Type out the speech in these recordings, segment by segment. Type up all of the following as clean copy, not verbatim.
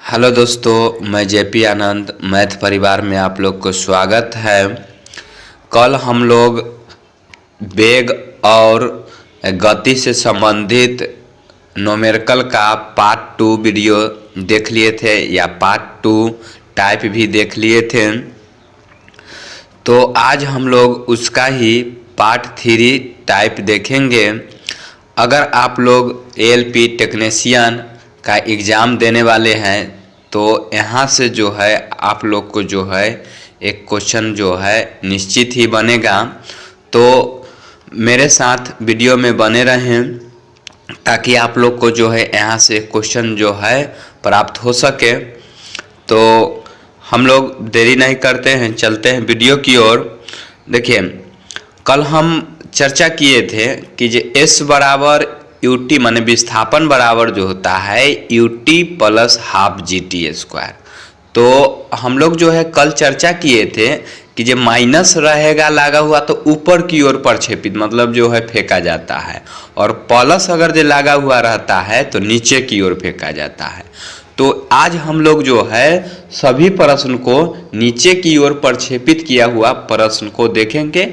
Hello दोस्तों, मैं JP आनंद math परिवार में आप लोग को स्वागत है। कल हम लोग वेग और गति से संबंधित न्यूमेरिकल का पार्ट 2 वीडियो देख लिए थे या पार्ट 2 टाइप भी देख लिए थे। तो आज हम लोग उसका ही पार्ट 3 टाइप देखेंगे। अगर आप लोग एएलपी टेक्नीशियन का एग्ज़ाम देने वाले हैं तो यहाँ से जो है आप लोग को जो है एक क्वेश्चन जो है निश्चित ही बनेगा। तो मेरे साथ वीडियो में बने रहें ताकि आप लोग को जो है यहाँ से क्वेश्चन जो है प्राप्त हो सके। तो हम लोग देरी नहीं करते हैं, चलते हैं वीडियो की ओर। देखिए, कल हम चर्चा किए थे कि जो एस बराबर यूटी माने विस्थापन बराबर जो होता है UT plus half G T square. तो हम लोग जो है कल चर्चा किए थे कि जो माइनस रहेगा लगा हुआ तो ऊपर की ओर प्रक्षेपित मतलब जो है फेंका जाता है, और प्लस अगर जो लगा हुआ रहता है तो नीचे की ओर फेंका जाता है। तो आज हम लोग जो है सभी प्रश्न को नीचे की ओर प्रक्षेपित किया हुआ प्रश्न को देखेंगे।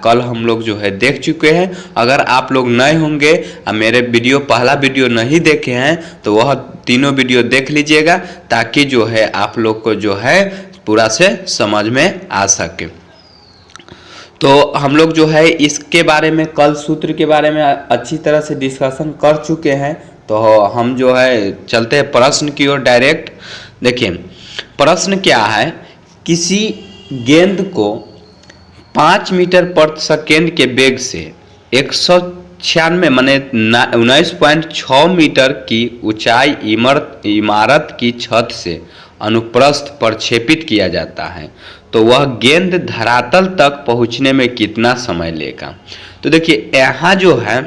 कल हम लोग जो है देख चुके हैं। अगर आप लोग नए होंगे और मेरे पहला वीडियो नहीं देखे हैं तो वह तीनों वीडियो देख लीजिएगा ताकि जो है आप लोग को जो है पूरा से समझ में आ सके। तो हम लोग जो है इसके बारे में कल सूत्र के बारे में अच्छी तरह से डिस्कशन कर चुके हैं। तो हम जो है चलते हैं प्रश्न की ओर डायरेक्ट। देखिए, प्रश्न क्या है, किसी गेंद को 5 मीटर प्रति सेकेंड के वेग से 196 माने 19.6 मीटर की ऊंचाई इमारत की छत से अनुप्रस्थ प्रक्षेपित किया जाता है, तो वह गेंद धरातल तक पहुंचने में कितना समय लेगा। तो देखिए, यहाँ जो है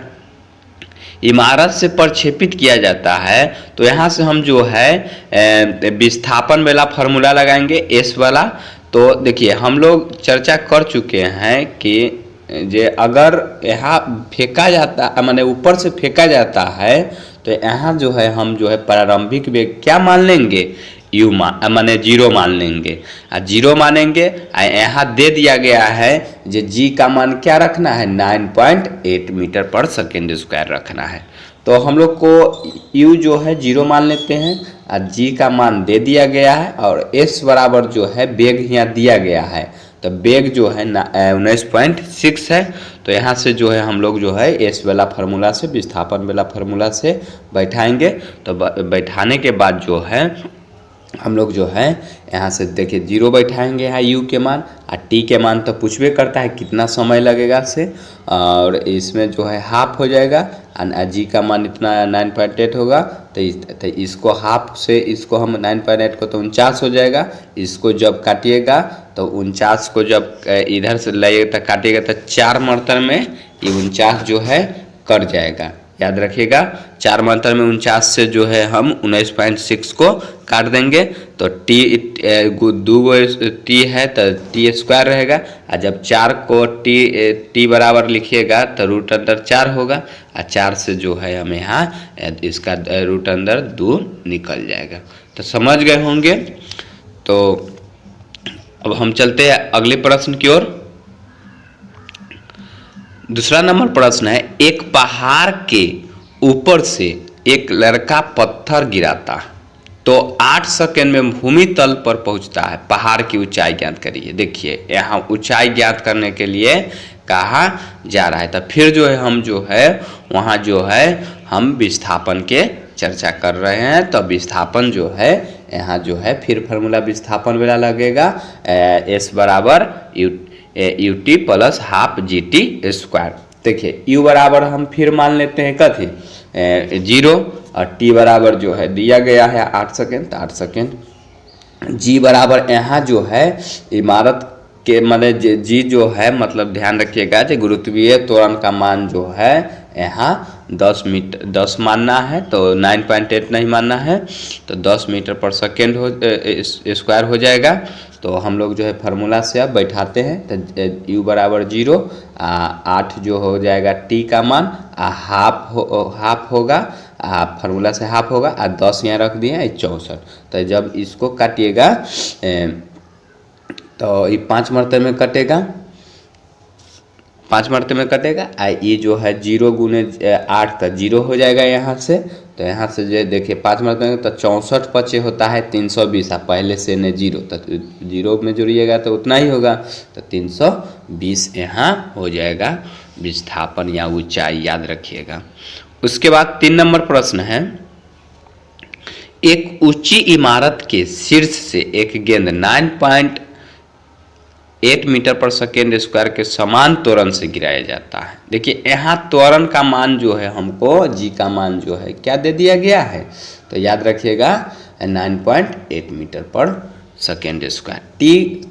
इमारत से प्रक्षेपित किया जाता है, तो यहाँ से हम जो है विस्थापन वाला फार्मूला लगाएंगे एस वाला। तो देखिए, हम लोग चर्चा कर चुके हैं कि जे अगर यहाँ फेंका जाता माने ऊपर से फेंका जाता है तो यहाँ जो है हम जो है प्रारंभिक वेग क्या मान लेंगे, यू माने जीरो मान लेंगे। जीरो मानेंगे। यहाँ दे दिया गया है जो जी का मान क्या रखना है, 9.8 मीटर पर सेकेंड स्क्वायर रखना है। तो हम लोग को यू जो है जीरो मान लेते हैं और जी का मान दे दिया गया है, और एस बराबर जो है वेग यहाँ दिया गया है। तो वेग जो है 19.6 है। तो यहाँ से जो है हम लोग जो है एस वाला फार्मूला से विस्थापन वाला फार्मूला से बैठाएंगे। तो बैठाने के बाद जो है हम लोग जो है यहाँ से देखिए जीरो बैठाएंगे यहाँ यू के मान, और टी के मान तो पूछबे करता है कितना समय लगेगा से, और इसमें जो है हाफ हो जाएगा। और जी का मान इतना 9.8 होगा, तो इसको हाफ से इसको हम 9.8 को तो 49 हो जाएगा। इसको जब काटिएगा तो 49 को जब इधर से लाइएगा तो काटिएगा तो 4 मरतन में ये 49 जो है कट जाएगा। याद रखिएगा, 4 मात्रा में 49 से जो है हम 19.6 को काट देंगे। तो टी दो टी है तो टी स्क्वायर रहेगा, और जब 4 को टी बराबर लिखिएगा तो रूट अंदर 4 होगा, और 4 से जो है हमें यहाँ इसका रूट अंदर 2 निकल जाएगा। तो समझ गए होंगे। तो अब हम चलते हैं अगले प्रश्न की ओर। दूसरा नंबर प्रश्न है, एक पहाड़ के ऊपर से एक लड़का पत्थर गिराता तो 8 सेकंड में भूमि तल पर पहुंचता है। पहाड़ की ऊंचाई ज्ञात करिए। देखिए, यहाँ ऊंचाई ज्ञात करने के लिए कहा जा रहा है। तो फिर जो है हम जो है वहाँ जो है हम विस्थापन के चर्चा कर रहे हैं। तो विस्थापन जो है यहाँ जो है फिर फार्मूला विस्थापन वाला लगेगा, एस बराबर U T plus half G T square. देखिए, यू बराबर हम फिर मान लेते हैं कथी, जीरो, और टी बराबर जो है दिया गया है 8 सेकेंड, 8 सेकेंड। जी बराबर यहाँ जो है इमारत के माने जी जो है मतलब ध्यान रखिएगा कि गुरुत्वीय त्वरण का मान जो है यहाँ 10 मानना है, तो 9.8 नहीं मानना है। तो 10 मीटर पर सेकेंड स्क्वायर हो जाएगा। तो हम लोग जो है फार्मूला से अब बैठाते हैं। तो यू बराबर 0, 8 जो हो जाएगा टी का मान, हाफ होगा, हाफ फार्मूला से हाफ होगा और 10 यहाँ रख दिए 64। तो जब इसको काटिएगा तो ये 5 मरते में कटेगा, 5 मरते में कटेगा। ये जो है 0 गुने 8 तो 0 हो जाएगा यहाँ से। तो यहाँ से जो देखिए 5 मरते में तो 64 पचे होता है 320, पहले से ने 0 तो 0 में जोड़िएगा तो उतना ही होगा, तो 320 यहाँ हो जाएगा विस्थापन या ऊंचाई, याद रखिएगा। उसके बाद 3 नंबर प्रश्न है, एक ऊंची इमारत के शीर्ष से एक गेंद 9.8 मीटर पर सेकेंड स्क्वायर के समान त्वरण से गिराया जाता है। देखिए यहाँ त्वरण का मान जो है हमको जी का मान जो है क्या दे दिया गया है, तो याद रखिएगा 9.8 मीटर पर सेकेंड स्क्वायर।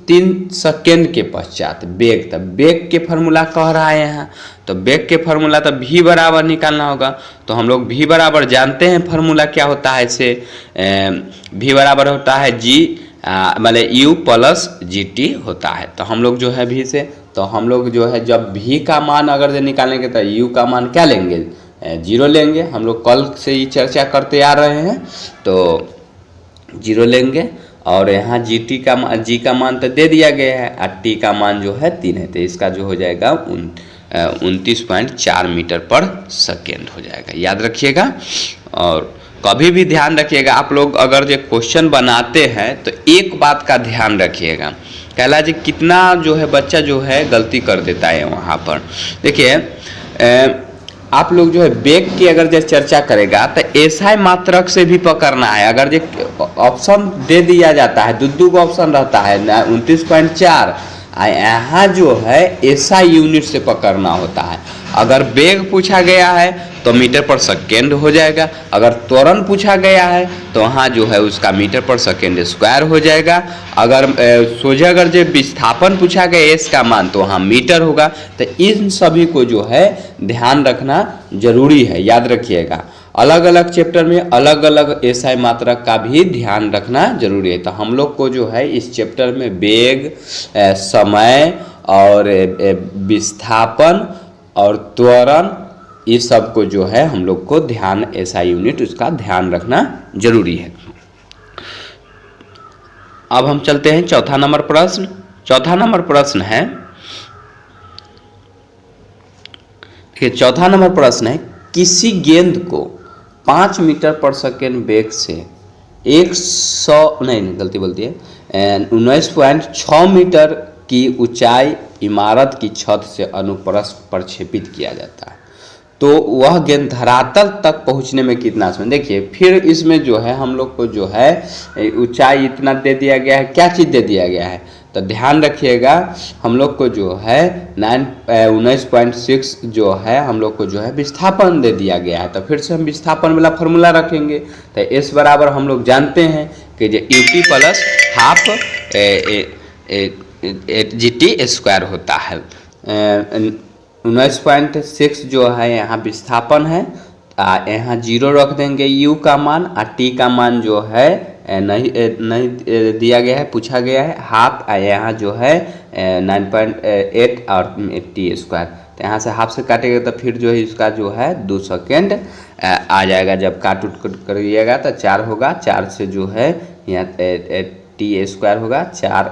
3 सेकेंड के पश्चात बेग, तब बेग के फार्मूला कह रहा है यहाँ, तो बेग के फार्मूला तो v बराबर निकालना होगा। तो हम लोग v बराबर जानते हैं, फार्मूला क्या होता है इसे, v बराबर होता है g मतलब u प्लस gt होता है। तो हम लोग जो है v से, तो हम लोग जो है जब v का मान अगर जो निकालेंगे तो u का मान क्या लेंगे, 0 लेंगे। हम लोग कल से ही चर्चा करते आ रहे हैं, तो 0 लेंगे। और यहाँ g का मान तो दे दिया गया है और t का मान जो है 3 है, तो इसका जो हो जाएगा 29.4 मीटर पर सेकेंड हो जाएगा, याद रखिएगा। और कभी भी ध्यान रखिएगा, आप लोग अगर जो क्वेश्चन बनाते हैं तो एक बात का ध्यान रखिएगा, कहला जी कितना जो है बच्चा जो है गलती कर देता है वहाँ पर। देखिए आप लोग जो है बेग की अगर जो चर्चा करेगा तो एसआई मात्रक से भी पकड़ना है। अगर जो ऑप्शन दे दिया जाता है, दो ऑप्शन रहता है 29.4, यहाँ जो है एसआई यूनिट से पकड़ना होता है। अगर बेग पूछा गया है तो मीटर पर सेकेंड हो जाएगा, अगर त्वरण पूछा गया है तो वहाँ जो है उसका मीटर पर सेकेंड स्क्वायर हो जाएगा। अगर सोझा अगर जो विस्थापन पूछा गया एस का मान तो वहाँ मीटर होगा। तो इन सभी को जो है ध्यान रखना जरूरी है, याद रखिएगा। अलग अलग चैप्टर में अलग अलग एसआई मात्रक का भी ध्यान रखना जरूरी है। तो हम लोग को जो है इस चैप्टर में वेग, समय और विस्थापन और त्वरण, इस सब को जो है हम लोग को ध्यान, एसआई यूनिट उसका ध्यान रखना जरूरी है। अब हम चलते हैं चौथा नंबर प्रश्न। चौथा नंबर प्रश्न है, चौथा नंबर प्रश्न है, किसी गेंद को 5 मीटर पर सेकेंड वेग से 19.6 मीटर की ऊंचाई इमारत की छत से अनुप्रस्थ प्रक्षेपित किया जाता है, तो वह गेंद धरातल तक पहुंचने में कितना समय। देखिए फिर इसमें जो है हम लोग को जो है ऊंचाई इतना दे दिया गया है, क्या चीज़ दे दिया गया है, तो ध्यान रखिएगा। हम लोग को जो है 19.6 जो है हम लोग को जो है विस्थापन दे दिया गया है। तो फिर से हम विस्थापन वाला फार्मूला रखेंगे, तो एस बराबर हम लोग जानते हैं कि जो UT plus half GT square होता है। 19.6 जो है यहाँ विस्थापन है, यहाँ 0 रख देंगे u का मान, और t का मान जो है नहीं दिया गया है, पूछा गया है हाफ, यहाँ जो है 9.8 और t स्क्वायर। तो यहाँ से हाफ से काटेगा तो फिर जो है इसका जो है 2 सेकेंड आ जाएगा। जब काट उठ करिएगा तो 4 होगा, 4 से जो है यहाँ t स्क्वायर होगा, 4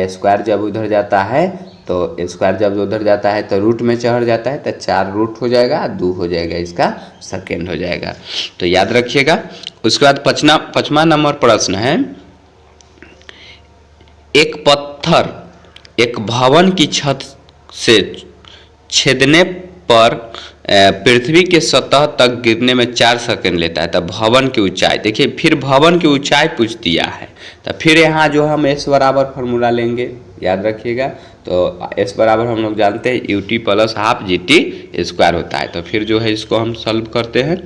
स्क्वायर जब उधर जाता है तो स्क्वायर जब उधर जाता है तो रूट में चढ़ जाता है, तो 4 रूट हो जाएगा, 2 हो जाएगा, इसका सेकेंड हो जाएगा, तो याद रखिएगा। उसके बाद 5वां नंबर प्रश्न है, एक पत्थर एक भवन की छत से छेदने पर पृथ्वी के सतह तक गिरने में 4 सेकंड लेता है। तब भवन की ऊंचाई, देखिए फिर भवन की ऊंचाई पूछ दिया है, तो फिर यहाँ जो हम एस बराबर फार्मूला लेंगे, याद रखिएगा। तो एस बराबर हम लोग जानते हैं UT plus half GT square होता है। तो फिर जो है इसको हम सॉल्व करते हैं,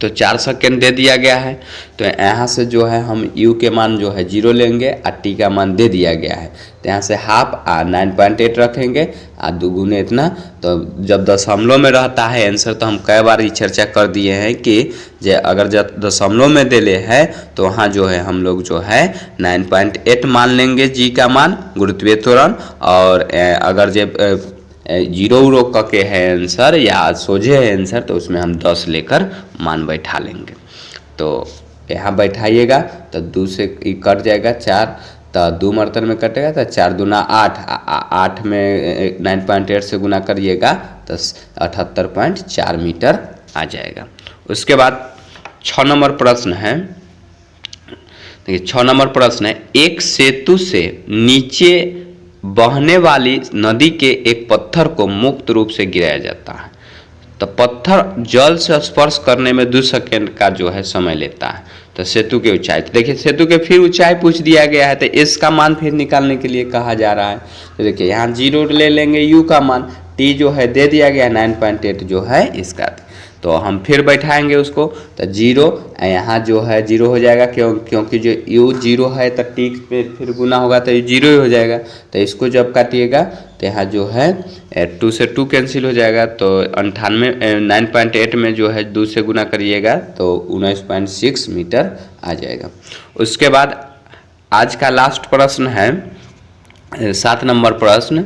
तो 4 सेकेंड दे दिया गया है, तो यहाँ से जो है हम u के मान जो है 0 लेंगे और t का मान दे दिया गया है, तो यहाँ से हाफ 9.8 रखेंगे और 2 गुने इतना। तो जब दशमलव में रहता है आंसर, तो हम कई बार ये चर्चा कर दिए हैं कि अगर जब दशमलव में दे ले है तो वहाँ जो है हम लोग जो है 9.8 मान लेंगे g का मान, गुरुत्वीय त्वरण। और अगर जब जीरो उरो के है आंसर या सोझे है आंसर, तो उसमें हम 10 लेकर मान बैठा लेंगे। तो यहाँ बैठाइएगा तो 2 से कट जाएगा 4, तो 2 मरतन में कटेगा तो 4 दूना 8, 8 में 9.8 से गुना करिएगा तो 78.4 मीटर आ जाएगा। उसके बाद 6 नंबर प्रश्न है, देखिए 6 नंबर प्रश्न है, एक सेतु से नीचे बहने वाली नदी के एक पत्थर को मुक्त रूप से गिराया जाता है, तो पत्थर जल से स्पर्श करने में 2 सेकेंड का जो है समय लेता है। तो सेतु की ऊंचाई, तो देखिए सेतु के फिर ऊंचाई पूछ दिया गया है, तो इसका मान फिर निकालने के लिए कहा जा रहा है। तो देखिए यहाँ 0 ले लेंगे, यू का मान, टी जो है दे दिया गया 9.8 जो है इसका, तो हम फिर बैठाएंगे उसको, तो 0 यहाँ जो है 0 हो जाएगा, क्योंकि जो यू 0 है तो टी पे फिर गुना होगा तो ये 0 ही हो जाएगा। तो इसको जब काटिएगा तो यहाँ जो है 2 से 2 कैंसिल हो जाएगा, तो 9.8 में जो है 2 से गुना करिएगा तो 19.6 मीटर आ जाएगा। उसके बाद आज का लास्ट प्रश्न है 7 नंबर प्रश्न,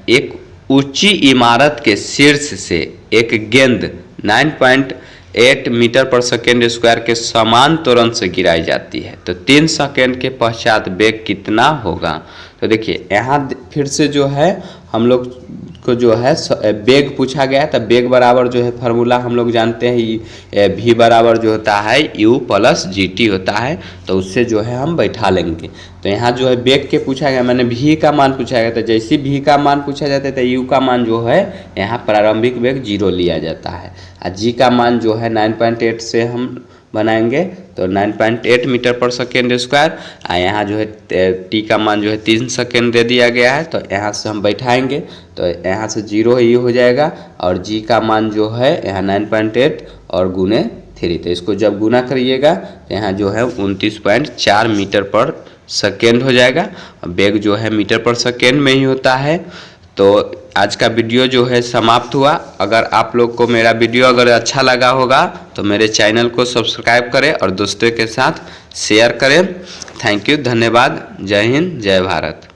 एक ऊंची इमारत के शीर्ष से एक गेंद 9.8 मीटर पर सेकेंड स्क्वायर के समान त्वरण से गिराई जाती है, तो 3 सेकेंड के पश्चात वेग कितना होगा। तो देखिए यहाँ फिर से जो है हम लोग को जो है वेग पूछा गया है, तो वेग बराबर जो है फार्मूला हम लोग जानते हैं, v बराबर जो होता है u प्लस gt होता है, तो उससे जो है हम बैठा लेंगे। तो यहाँ जो है वेग के पूछा गया, मैंने v का मान पूछा गया, तो जैसे v का मान पूछा जाता है तो u का मान जो है यहाँ प्रारंभिक वेग 0 लिया जाता है, और g का मान जो है 9.8 से हम बनाएंगे तो 9.8 मीटर पर सेकेंड स्क्वायर, यहाँ जो है टी का मान जो है 3 सेकेंड दे दिया गया है, तो यहाँ से हम बैठाएंगे तो यहाँ से 0 ही हो जाएगा, और जी का मान जो है यहाँ 9.8 और गुने 3, तो इसको जब गुना करिएगा तो यहाँ जो है 29.4 मीटर पर सेकेंड हो जाएगा। वेग जो है मीटर पर सेकेंड में ही होता है। तो आज का वीडियो जो है समाप्त हुआ। अगर आप लोग को मेरा वीडियो अगर अच्छा लगा होगा तो मेरे चैनल को सब्सक्राइब करें और दोस्तों के साथ शेयर करें। थैंक यू, धन्यवाद। जय हिंद, जय भारत।